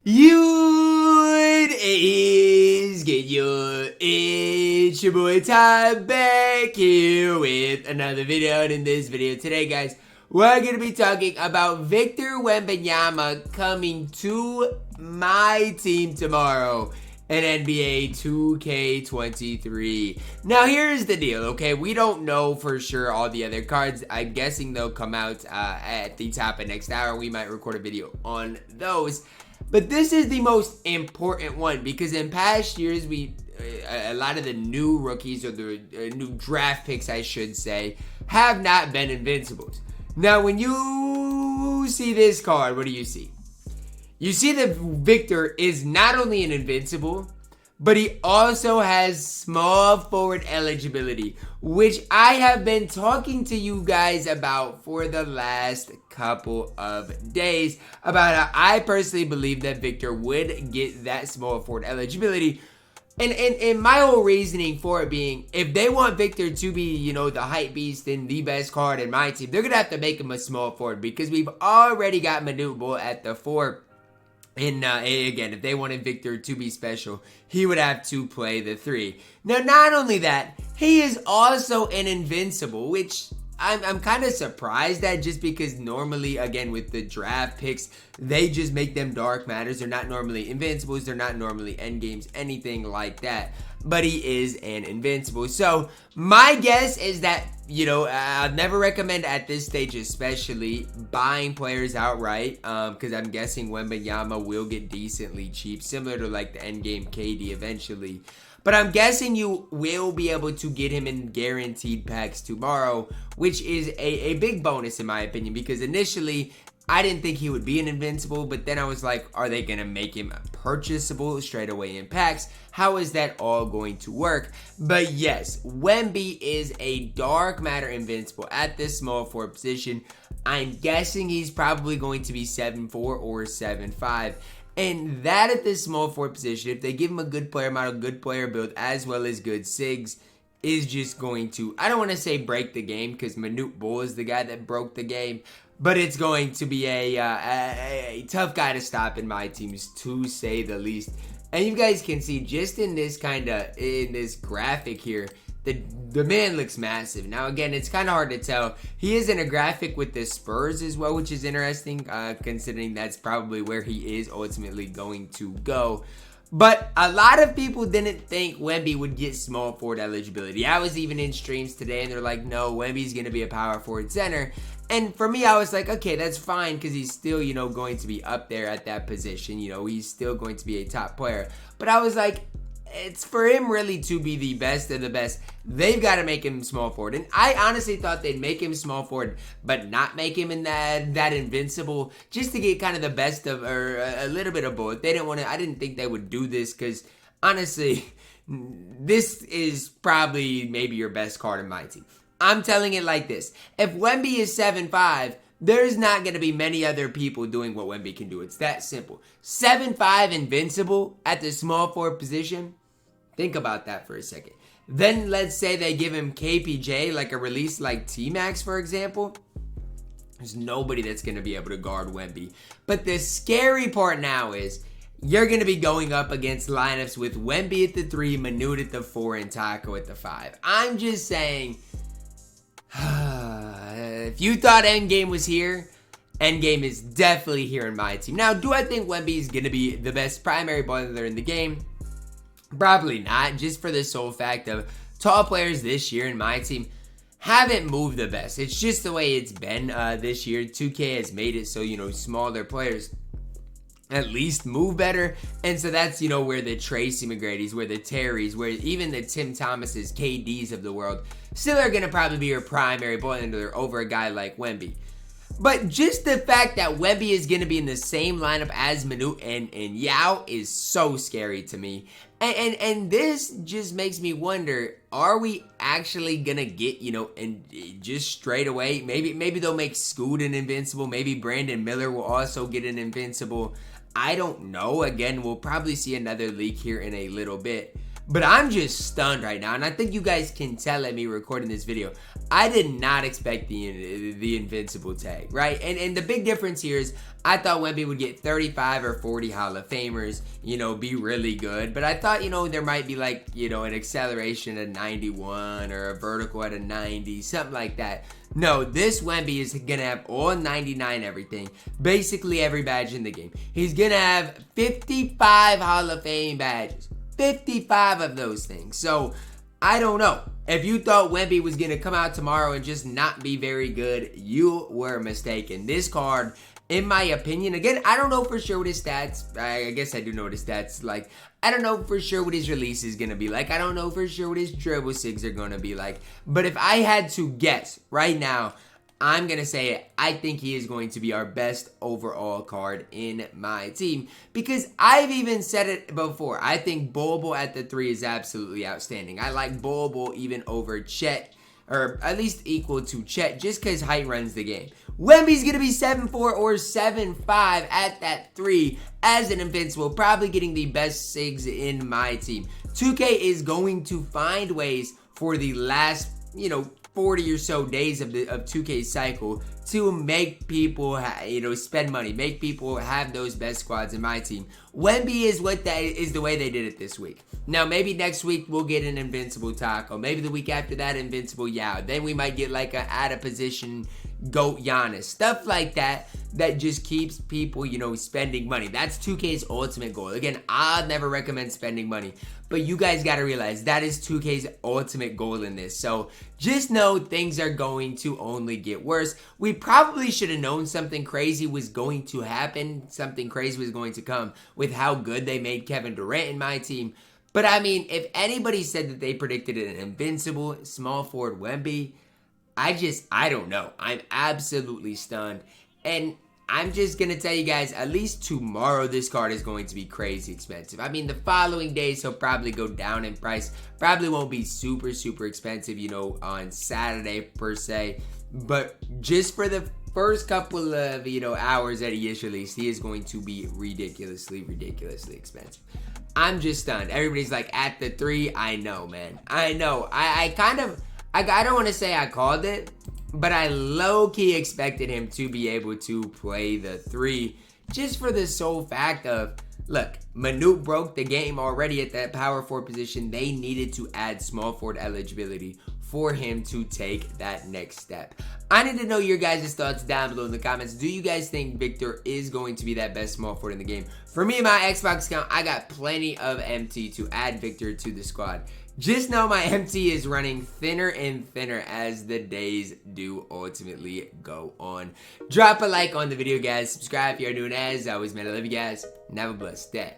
What is good, yo? It's your boy Ty back here with another video. And in this video today, guys, we're going to be talking about Victor Wembanyama coming to my team tomorrow in NBA 2K23. Now, here's the deal, okay? We don't know for sure all the other cards. I'm guessing they'll come out at the top of next hour. We might record a video on those. But this is the most important one because in past years, a lot of the new rookies or the new draft picks, I should say, have not been invincibles. Now, when you see this card, what do you see? You see that Victor is not only an invincible, but he also has small forward eligibility, which I have been talking to you guys about for the last couple of days about how I personally believe that Victor would get that small forward eligibility. And my whole reasoning for it being, if they want Victor to be, you know, the hype beast and the best card in my team, they're going to have to make him a small forward because we've already got Manute at the 4. And again, if they wanted Victor to be special, he would have to play the 3. Now, not only that, he is also an invincible, which I'm kind of surprised at just because normally, again, with the draft picks, they just make them dark matters. They're not normally invincibles. They're not normally end games, anything like that. But he is an invincible. So my guess is that, you know, I'd never recommend at this stage, especially buying players outright, because I'm guessing Wembanyama will get decently cheap, similar to like the end game KD eventually. But I'm guessing you will be able to get him in guaranteed packs tomorrow, which is a big bonus in my opinion, because initially I didn't think he would be an invincible, but then I was like, are they going to make him purchasable straight away in packs? How is that all going to work? But yes, Wemby is a dark matter invincible at this small forward position. I'm guessing he's probably going to be 7'4 or 7'5. And that at this small forward position, if they give him a good player model, good player build, as well as good SIGs, is just going to, I don't want to say break the game, because Manute Bol is the guy that broke the game, but it's going to be a tough guy to stop in my teams, to say the least. And you guys can see just in this in this graphic here, the man looks massive. Now again, it's kind of hard to tell. He is in a graphic with the Spurs as well, which is interesting, considering that's probably where he is ultimately going to go. But a lot of people didn't think Wemby would get small forward eligibility. I was even in streams today and they're like, no, Wemby's going to be a power forward center. And for me, I was like, okay, that's fine because he's still, you know, going to be up there at that position. You know, he's still going to be a top player. But I was like, it's for him really to be the best of the best. They've got to make him small forward. And I honestly thought they'd make him small forward, but not make him in that invincible, just to get kind of the best of, or a little bit of both. They didn't want to, I didn't think they would do this because honestly, this is probably maybe your best card in my team. I'm telling it like this. If Wemby is 7'5", there's not going to be many other people doing what Wemby can do. It's that simple. 7'5" invincible at the small forward position. Think about that for a second. Then let's say they give him KPJ, like a release like T-Max, for example. There's nobody that's going to be able to guard Wemby. But the scary part now is you're going to be going up against lineups with Wemby at the 3, Manute at the 4, and Taco at the 5. I'm just saying, if you thought Endgame was here, Endgame is definitely here in my team. Now, do I think Wemby is going to be the best primary ball handler in the game? Probably not, just for the sole fact of tall players this year in my team haven't moved the best. It's just the way it's been this year. 2K has made it so, you know, smaller players at least move better. And so that's, you know, where the Tracy McGrady's, where the Terrys, where even the Tim Thomas's, KDs of the world still are going to probably be your primary ball handler over a guy like Wemby. But just the fact that Wemby is going to be in the same lineup as Manute and Yao is so scary to me. And this just makes me wonder, are we actually going to get, you know, and just straight away, maybe they'll make Scoot an invincible. Maybe Brandon Miller will also get an invincible. I don't know. Again, we'll probably see another leak here in a little bit. But I'm just stunned right now, and I think you guys can tell at me recording this video, I did not expect the invincible tag, right? And the big difference here is I thought Wemby would get 35 or 40 Hall of Famers, you know, be really good. But I thought, you know, there might be like, you know, an acceleration at 91 or a vertical at a 90, something like that. No, this Wemby is going to have all 99 everything, basically every badge in the game. He's going to have 55 Hall of Fame badges, 55 of those things. So, I don't know. If you thought Wemby was going to come out tomorrow and just not be very good, you were mistaken. This card, in my opinion, again, I don't know for sure what his stats, I guess I do know what his stats like. I don't know for sure what his release is going to be like. I don't know for sure what his dribble sigs are going to be like. But if I had to guess right now, I'm going to say it. I think he is going to be our best overall card in my team. Because I've even said it before. I think Bol at the 3 is absolutely outstanding. I like Bol even over Chet. Or at least equal to Chet. Just because height runs the game. Wemby's going to be 7'4 or 7'5 at that 3 as an invincible. Probably getting the best sigs in my team. 2K is going to find ways for the last, you know, 40 or so days of 2K's cycle to make people, you know, spend money, make people have those best squads in my team. Wemby is the way they did it this week. Now, maybe next week we'll get an invincible Taco. Maybe the week after that, invincible Yao. Then we might get like a out of position GOAT Giannis. Stuff like that just keeps people, you know, spending money. That's 2K's ultimate goal. Again, I'll never recommend spending money. But you guys got to realize that is 2K's ultimate goal in this. So just know things are going to only get worse. We probably should have known something crazy was going to happen. Something crazy was going to come with how good they made Kevin Durant in my team. But I mean, if anybody said that they predicted an invincible small forward Wemby, I don't know. I'm absolutely stunned. And I'm just going to tell you guys, at least tomorrow, this card is going to be crazy expensive. I mean, the following days, he'll probably go down in price. Probably won't be super, super expensive, you know, on Saturday per se. But just for the first couple of, you know, hours that he is released, he is going to be ridiculously, ridiculously expensive. I'm just stunned. Everybody's like, at the 3, I know, man. I know. I don't want to say I called it, but I low-key expected him to be able to play the 3 just for the sole fact of, look, Manute broke the game already at that power forward position. They needed to add small forward eligibility for him to take that next step. I need to know your guys' thoughts down below in the comments. Do you guys think Victor is going to be that best small forward in the game? For me and my Xbox account, I got plenty of MT to add Victor to the squad. Just know my MT is running thinner and thinner as the days do ultimately go on. Drop a like on the video, guys. Subscribe if you're new, and as always, man, I love you guys. And have a blessed day.